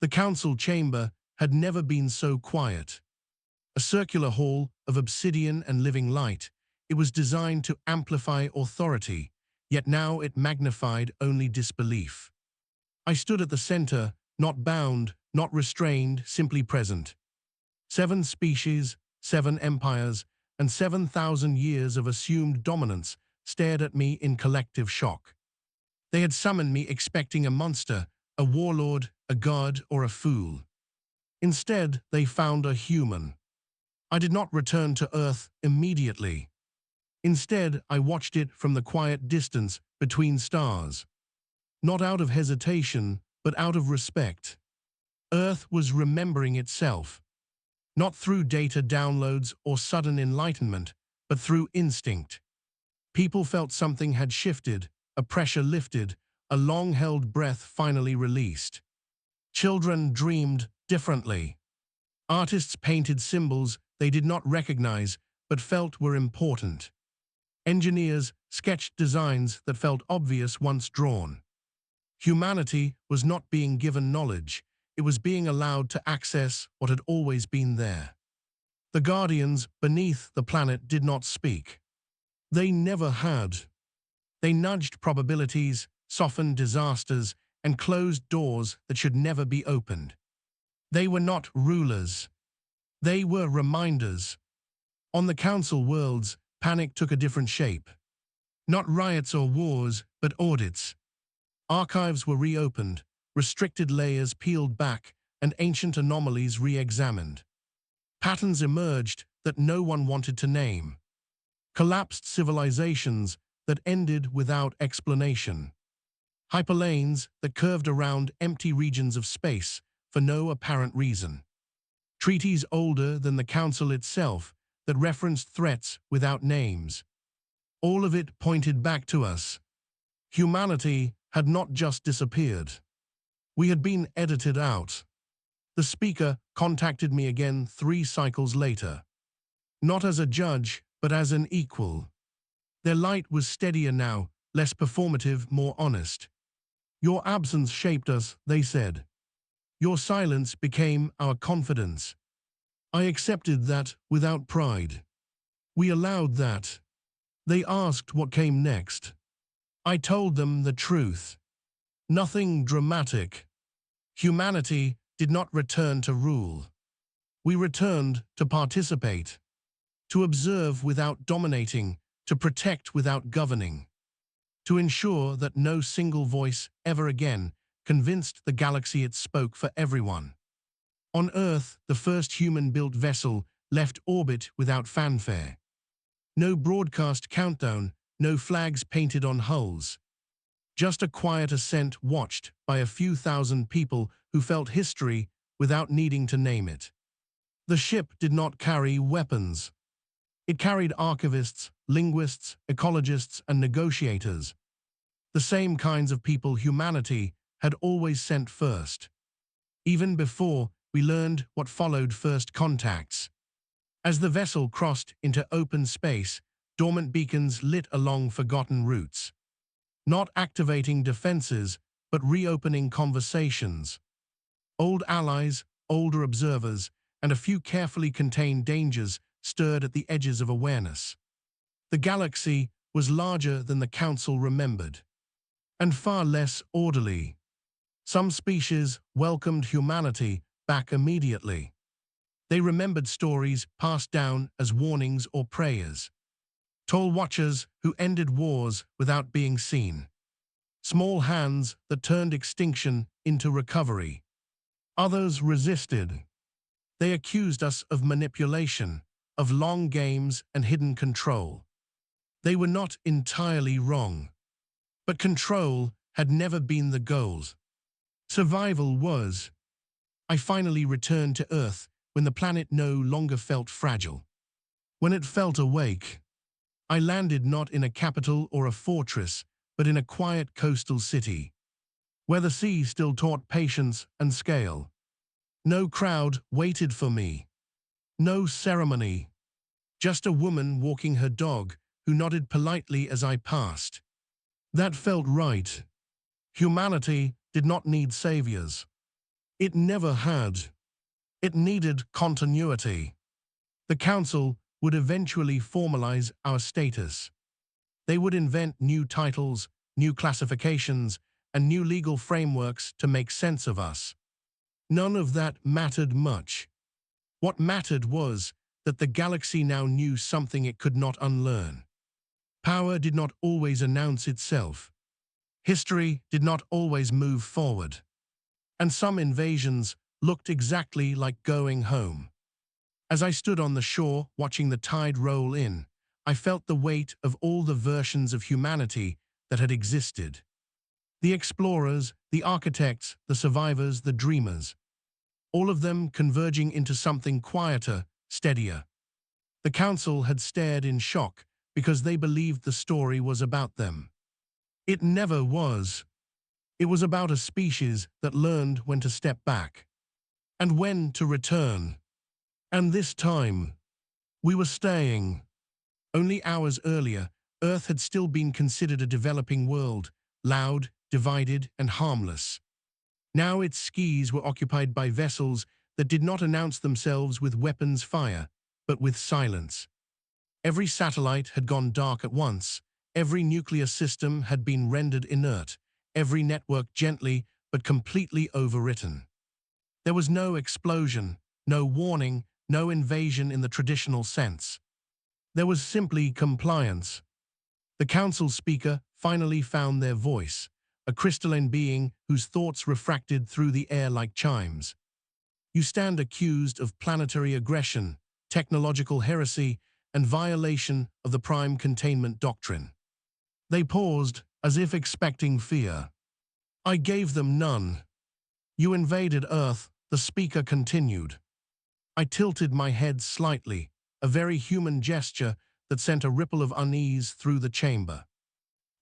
The council chamber had never been so quiet. A circular hall of obsidian and living light, it was designed to amplify authority, yet now it magnified only disbelief. I stood at the center, not bound, not restrained, simply present. 7 species, 7 empires, and 7,000 years of assumed dominance stared at me in collective shock. They had summoned me expecting a monster, a warlord, a god, or a fool. Instead, they found a human. I did not return to Earth immediately. Instead, I watched it from the quiet distance between stars. Not out of hesitation, but out of respect. Earth was remembering itself. Not through data downloads or sudden enlightenment, but through instinct. People felt something had shifted, a pressure lifted, a long-held breath finally released. Children dreamed differently. Artists painted symbols they did not recognize but felt were important. Engineers sketched designs that felt obvious once drawn. Humanity was not being given knowledge, it was being allowed to access what had always been there. The guardians beneath the planet did not speak. They never had. They nudged probabilities, softened disasters, and closed doors that should never be opened. They were not rulers. They were reminders. On the council worlds, panic took a different shape. Not riots or wars, but audits. Archives were reopened, restricted layers peeled back, and ancient anomalies re-examined. Patterns emerged that no one wanted to name. Collapsed civilizations that ended without explanation. Hyperlanes that curved around empty regions of space for no apparent reason. Treaties older than the council itself that referenced threats without names. All of it pointed back to us. Humanity had not just disappeared. We had been edited out. The speaker contacted me again 3 cycles later. Not as a judge, but as an equal. Their light was steadier now, less performative, more honest. Your absence shaped us, they said. Your silence became our confidence. I accepted that without pride. We allowed that. They asked what came next. I told them the truth. Nothing dramatic. Humanity did not return to rule. We returned to participate, to observe without dominating, to protect without governing, to ensure that no single voice ever again convinced the galaxy it spoke for everyone. On Earth, the first human-built vessel left orbit without fanfare. No broadcast countdown, no flags painted on hulls. Just a quiet ascent watched by a few thousand people who felt history without needing to name it. The ship did not carry weapons. It carried archivists, linguists, ecologists, and negotiators. The same kinds of people humanity had always sent first. Even before we learned what followed first contacts. As the vessel crossed into open space, dormant beacons lit along forgotten routes. Not activating defenses, but reopening conversations. Old allies, older observers, and a few carefully contained dangers stirred at the edges of awareness. The galaxy was larger than the Council remembered, and far less orderly. Some species welcomed humanity back immediately. They remembered stories passed down as warnings or prayers. Tall watchers who ended wars without being seen. Small hands that turned extinction into recovery. Others resisted. They accused us of manipulation, of long games and hidden control. They were not entirely wrong. But control had never been the goal. Survival was. I finally returned to Earth when the planet no longer felt fragile. When it felt awake. I landed not in a capital or a fortress, but in a quiet coastal city, where the sea still taught patience and scale. No crowd waited for me. No ceremony. Just a woman walking her dog who nodded politely as I passed. That felt right. Humanity did not need saviors. It never had. It needed continuity. The Council would eventually formalize our status. They would invent new titles, new classifications, and new legal frameworks to make sense of us. None of that mattered much. What mattered was that the galaxy now knew something it could not unlearn. Power did not always announce itself. History did not always move forward. And some invasions looked exactly like going home. As I stood on the shore watching the tide roll in, I felt the weight of all the versions of humanity that had existed. The explorers, the architects, the survivors, the dreamers. All of them converging into something quieter, steadier. The Council had stared in shock because they believed the story was about them. It never was. It was about a species that learned when to step back and when to return. And this time, we were staying. Only hours earlier, Earth had still been considered a developing world, loud, divided, and harmless. Now its skies were occupied by vessels that did not announce themselves with weapons fire, but with silence. Every satellite had gone dark at once, every nuclear system had been rendered inert, every network gently but completely overwritten. There was no explosion, no warning, no invasion in the traditional sense. There was simply compliance. The Council speaker finally found their voice, a crystalline being whose thoughts refracted through the air like chimes. You stand accused of planetary aggression, technological heresy, and violation of the Prime Containment Doctrine. They paused, as if expecting fear. I gave them none. You invaded Earth, the speaker continued. I tilted my head slightly, a very human gesture that sent a ripple of unease through the chamber.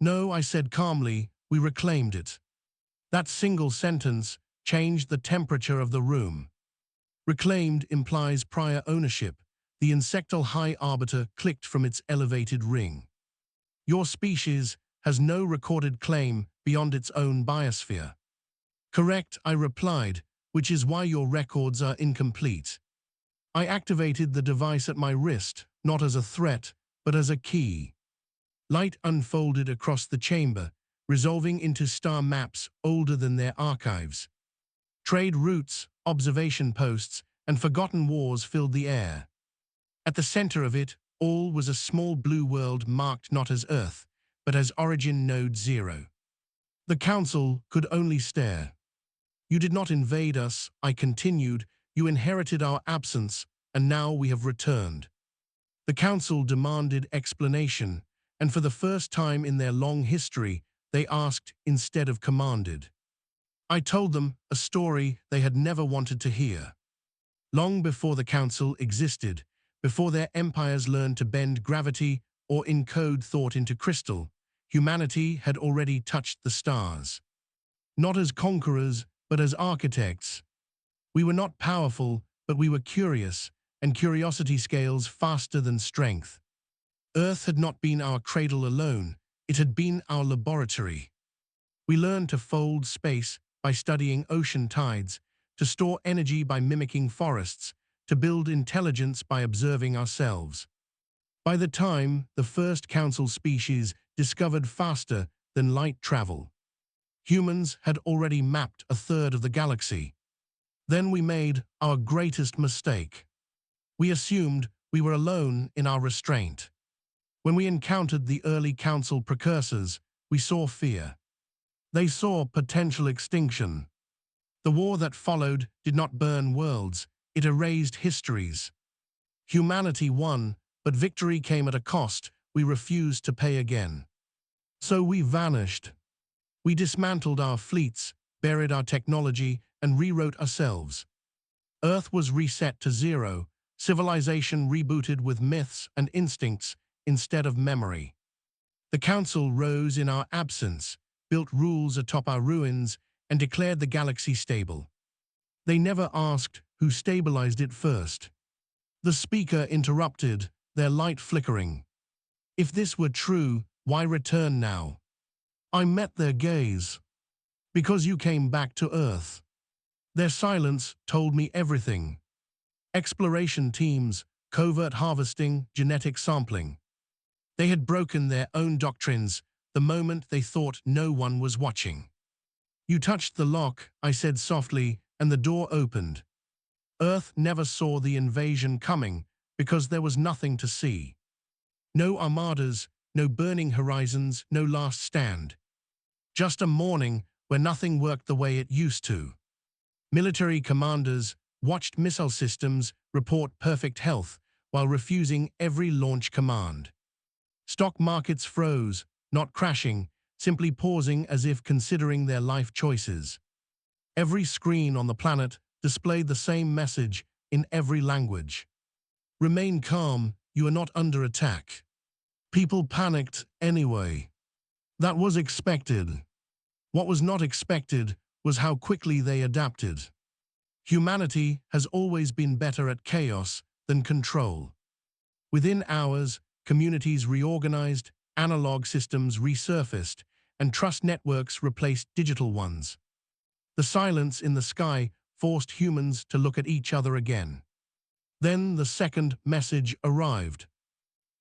No, I said calmly, we reclaimed it. That single sentence changed the temperature of the room. Reclaimed implies prior ownership. The insectal high arbiter clicked from its elevated ring. Your species has no recorded claim beyond its own biosphere. Correct, I replied, which is why your records are incomplete. I activated the device at my wrist, not as a threat, but as a key. Light unfolded across the chamber, resolving into star maps older than their archives. Trade routes, observation posts, and forgotten wars filled the air. At the center of it all was a small blue world marked not as Earth, but as Origin Node 0. The Council could only stare. You did not invade us, I continued. You inherited our absence, and now we have returned. The Council demanded explanation, and for the first time in their long history, they asked instead of commanded. I told them a story they had never wanted to hear. Long before the Council existed, before their empires learned to bend gravity or encode thought into crystal, humanity had already touched the stars. Not as conquerors, but as architects. We were not powerful, but we were curious, and curiosity scales faster than strength. Earth had not been our cradle alone, it had been our laboratory. We learned to fold space by studying ocean tides, to store energy by mimicking forests, to build intelligence by observing ourselves. By the time the first Council species discovered faster than light travel, humans had already mapped a third of the galaxy. Then we made our greatest mistake. We assumed we were alone in our restraint. When we encountered the early Council precursors, we saw fear. They saw potential extinction. The war that followed did not burn worlds, it erased histories. Humanity won, but victory came at a cost we refused to pay again. So we vanished. We dismantled our fleets, buried our technology, and rewrote ourselves. Earth was reset to zero, civilization rebooted with myths and instincts instead of memory. The Council rose in our absence, built rules atop our ruins, and declared the galaxy stable. They never asked who stabilized it first. The speaker interrupted, their light flickering. If this were true, why return now? I met their gaze. Because you came back to Earth. Their silence told me everything. Exploration teams, covert harvesting, genetic sampling. They had broken their own doctrines the moment they thought no one was watching. You touched the lock, I said softly, and the door opened. Earth never saw the invasion coming because there was nothing to see. No armadas, no burning horizons, no last stand. Just a morning where nothing worked the way it used to. Military commanders watched missile systems report perfect health while refusing every launch command. Stock markets froze, not crashing, simply pausing as if considering their life choices. Every screen on the planet displayed the same message in every language. Remain calm, you are not under attack. People panicked anyway. That was expected. What was not expected was how quickly they adapted. Humanity has always been better at chaos than control. Within hours, communities reorganized, analog systems resurfaced, and trust networks replaced digital ones. The silence in the sky forced humans to look at each other again. Then the second message arrived.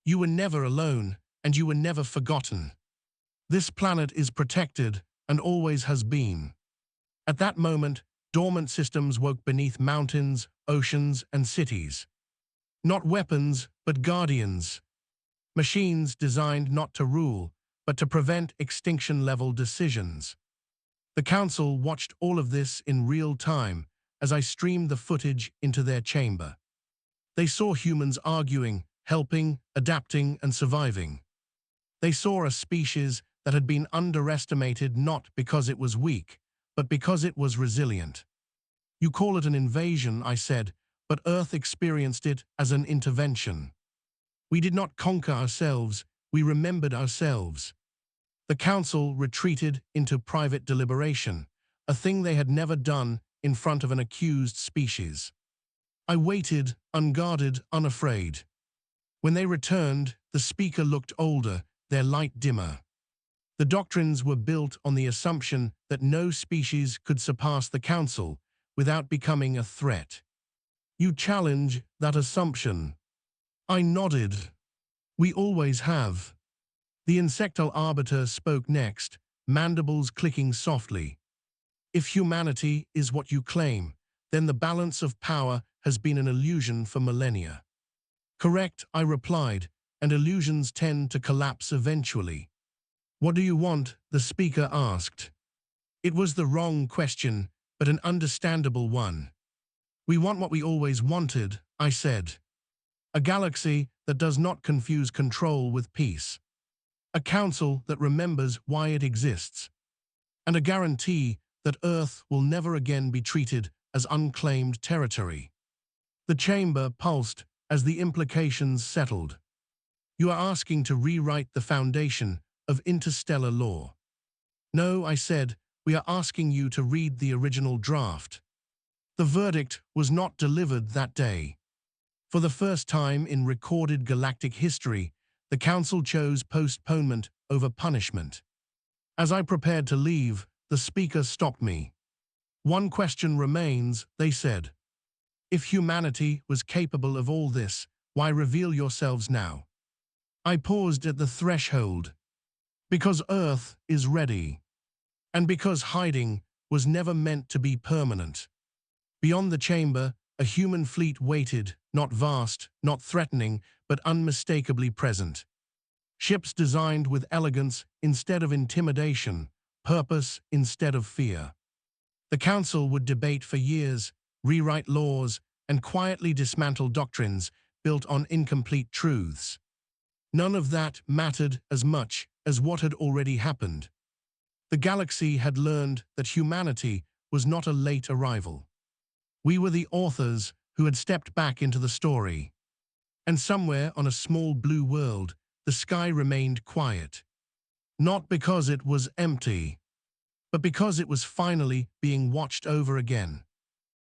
You were never alone, and you were never forgotten. This planet is protected and always has been. At that moment, dormant systems woke beneath mountains, oceans, and cities. Not weapons, but guardians. Machines designed not to rule, but to prevent extinction-level decisions. The Council watched all of this in real time as I streamed the footage into their chamber. They saw humans arguing, helping, adapting, and surviving. They saw a species that had been underestimated not because it was weak, but because it was resilient. You call it an invasion, I said, but Earth experienced it as an intervention. We did not conquer ourselves, we remembered ourselves. The Council retreated into private deliberation, a thing they had never done in front of an accused species. I waited, unguarded, unafraid. When they returned, the speaker looked older, their light dimmer. The doctrines were built on the assumption that no species could surpass the Council without becoming a threat. You challenge that assumption. I nodded. We always have. The insectal arbiter spoke next, mandibles clicking softly. If humanity is what you claim, then the balance of power has been an illusion for millennia. Correct, I replied, and illusions tend to collapse eventually. What do you want? The speaker asked. It was the wrong question, but an understandable one. We want what we always wanted, I said. A galaxy that does not confuse control with peace. A council that remembers why it exists. And a guarantee that Earth will never again be treated as unclaimed territory. The chamber pulsed as the implications settled. You are asking to rewrite the foundation of interstellar law. No, I said, we are asking you to read the original draft. The verdict was not delivered that day. For the first time in recorded galactic history, the Council chose postponement over punishment. As I prepared to leave, the speaker stopped me. One question remains, they said. If humanity was capable of all this, why reveal yourselves now? I paused at the threshold. Because Earth is ready. And because hiding was never meant to be permanent. Beyond the chamber, a human fleet waited, not vast, not threatening, but unmistakably present. Ships designed with elegance instead of intimidation, purpose instead of fear. The Council would debate for years, rewrite laws, and quietly dismantle doctrines built on incomplete truths. None of that mattered as much as what had already happened. The galaxy had learned that humanity was not a late arrival. We were the authors who had stepped back into the story. And somewhere on a small blue world, the sky remained quiet. Not because it was empty, but because it was finally being watched over again.